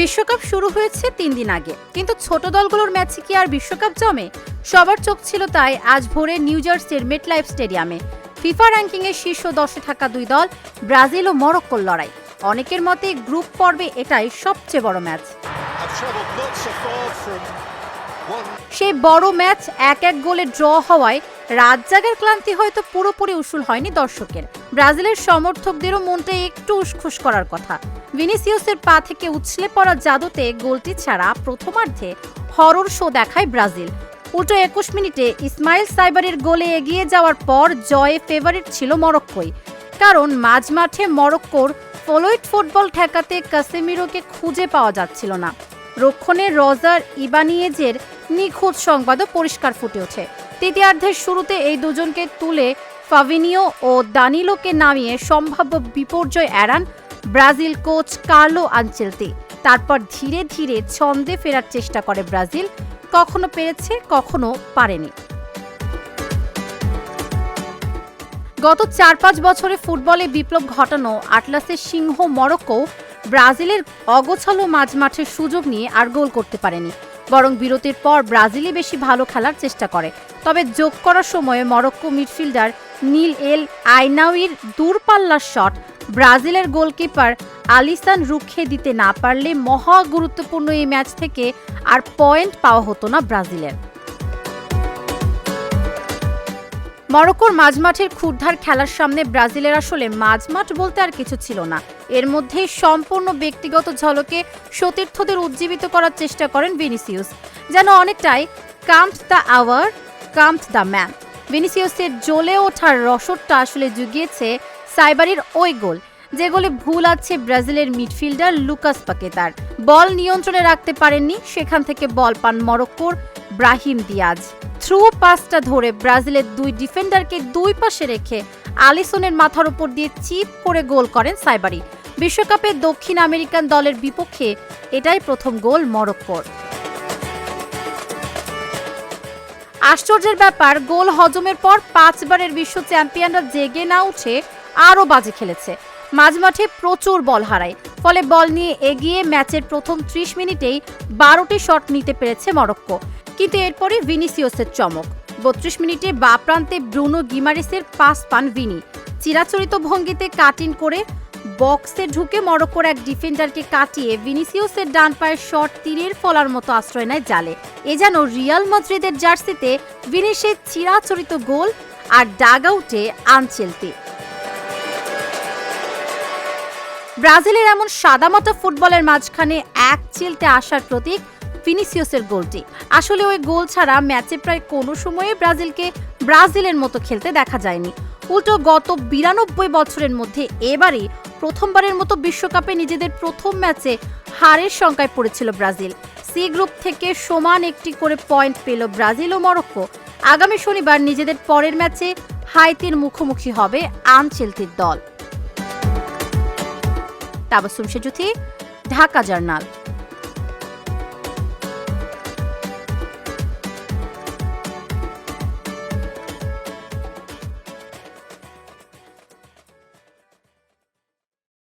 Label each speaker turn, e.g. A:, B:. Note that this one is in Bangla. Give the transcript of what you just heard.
A: বিশ্বকাপ শুরু হয়েছে 3 দিন আগে, কিন্তু ছোট দলগুলোর ম্যাচে কি আর বিশ্বকাপ জমে? সবার চোখ ছিল তাই আজ ভোরে নিউ জার্সির মেটলাইফ স্টেডিয়ামে ফিফা র্যাঙ্কিংয়ে শীর্ষ 10-এ থাকা দুই দল ব্রাজিল ও মরক্কোর লড়াই। অনেকের মতে গ্রুপ পর্বে এটাই সবচেয়ে বড় ম্যাচ। সেই বড় ম্যাচ 1-1 গোলে ড্র হওয়ায় রাত জাগার ক্লান্তি হয়তো পুরোপুরি উসুল হয়নি দর্শকের। ব্রাজিলের সমর্থকদেরও মনটা একটু উসখুস করার কথা। ভিনিসিয়াসের পা থেকে উছলে পড়া জাদুতে গোলটি ছাড়া প্রথমার্ধে হরর শো দেখায় ব্রাজিল। উল্টো 21 মিনিটে ইসমাইল সাইবারের গোলে এগিয়ে যাওয়ার পর জয়ে ফেভারিট ছিল মরক্কোই, কারণ মাঝমাঠে মরক্কোর ফ্লোইড ফুটবল ঠেকাতে কাসেমিরোকে খুঁজে পাওয়া যাচ্ছিল না। রক্ষণে রজার ইবানিয়েজের নিখুঁত সংবাদও পরিষ্কার ফুটে ওঠে। তৃতীয়ার্ধের শুরুতে এই দুজনকে তুলে ফাভিনিও ও দানিলোকে নামিয়ে সম্ভাব্য বিপর্যয় এড়ান ব্রাজিল কোচ কার্লো আনচেলতি। তারপর ধীরে ধীরে ছন্দে ফেরার চেষ্টা করে ব্রাজিল, কখনো পেরেছে কখনো পারেনি। গত 4-5 বছরে ফুটবলে বিপ্লব ঘটানো আটলাসের সিংহ মরক্কো ব্রাজিলের অগোছালো মাঝমাঠের সুযোগ নিয়ে আর গোল করতে পারেনি, বরং বিরতির পর ব্রাজিলই বেশি ভালো খেলার চেষ্টা করে। তবে যোগ করার সময়ে মরক্কো মিডফিল্ডার নীল এল আইনাউইর দূরপাল্লার শট ব্রাজিলের গোলকিপার আলিসান রুখে দিতে না পারলে মহা গুরুত্বপূর্ণ এই ম্যাচ থেকে আর পয়েন্ট পাওয়া হতো না ব্রাজিলের। মরক্কোর মাঝমাঠের ক্ষুরধার খেলার সামনে ব্রাজিলের আসলে মাঝমাঠ বলতে আর কিছু ছিল না। এর মধ্যেই সম্পূর্ণ ব্যক্তিগত ঝলকে সতীর্থদের উজ্জীবিত করার চেষ্টা করেন ভিনিসিয়াস। যেন অনেকটাই কামড দ্য আওয়ার, কামড দ্য ম্যান। ভিনিসিয়াসের জ্বলে ওঠার রসদটা আসলে জুগিয়েছে সাইবারির ওই গোল, যে গোলে ভুল আছে ব্রাজিলের মিডফিল্ডার লুকাস পাকেতার। বল নিয়ন্ত্রণে রাখতে পারেননি, সেখান থেকে বল পান মরক্কোর ব্রাহিম দিয়াজ। থ্রু পাসটা ধরে ব্রাজিলের দুই ডিফেন্ডারকে দুই পাশে রেখে আলিসনের মাথার উপর দিয়ে চিপ করে গোল করেন সাইবারি। বিশ্বকাপে দক্ষিণ আমেরিকান দলের বিপক্ষে এটাই প্রথম গোল মরক্কোর। আশ্চর্যের ব্যাপার, গোল হজমের পর 5 বারের বিশ্ব চ্যাম্পিয়নরা জেগে না উঠে আরও বাজে খেলেছে। মাঝমাঠে প্রচুর বল হারায়, ফলে বল নিয়ে এগিয়ে ম্যাচের প্রথম 30 মিনিটেই 12টি শট নিতে পেরেছে মরক্কো। কিন্তু এরপরে ভিনিসিয়াসের চমক। 32 মিনিটে বাঁ প্রান্তে ব্রুনো গিমারেসের পাস পান ভিনি। চিরাচরিত ভঙ্গিতে কাটিং করে বক্সে ঢুকে মরক্কোর এক ডিফেন্ডারকে কাটিয়ে ভিনিসিয়াসের ডান পায়ের শট তীরের ফলার মতো আশ্রয় নেয় জালে। এ যেন রিয়াল মাদ্রিদের জার্সিতে ভিনিসের চিরাচরিত গোল আর ডাগ আউটে আনচেলতি। ব্রাজিলের এমন সাদামাটা ফুটবলের মাঝখানে এক চিলতে আসার প্রতীক ভিনিসিয়াসের গোলটি। আসলে ওই গোল ছাড়া ম্যাচে প্রায় কোনো সময়ে ব্রাজিলকে ব্রাজিলের মতো খেলতে দেখা যায়নি। উল্টো গত 92 বছরের মধ্যে এবারই প্রথমবারের মতো বিশ্বকাপে নিজেদের প্রথম ম্যাচে হারের শঙ্কায় পড়েছিল ব্রাজিল। সি গ্রুপ থেকে সমান একটি করে পয়েন্ট পেল ব্রাজিল ও মরক্কো। আগামী শনিবার নিজেদের পরের ম্যাচে হাইতির মুখোমুখি হবে আনচেলতির দল। তাবাসসুম সেজুথি, ঢাকা জার্নাল।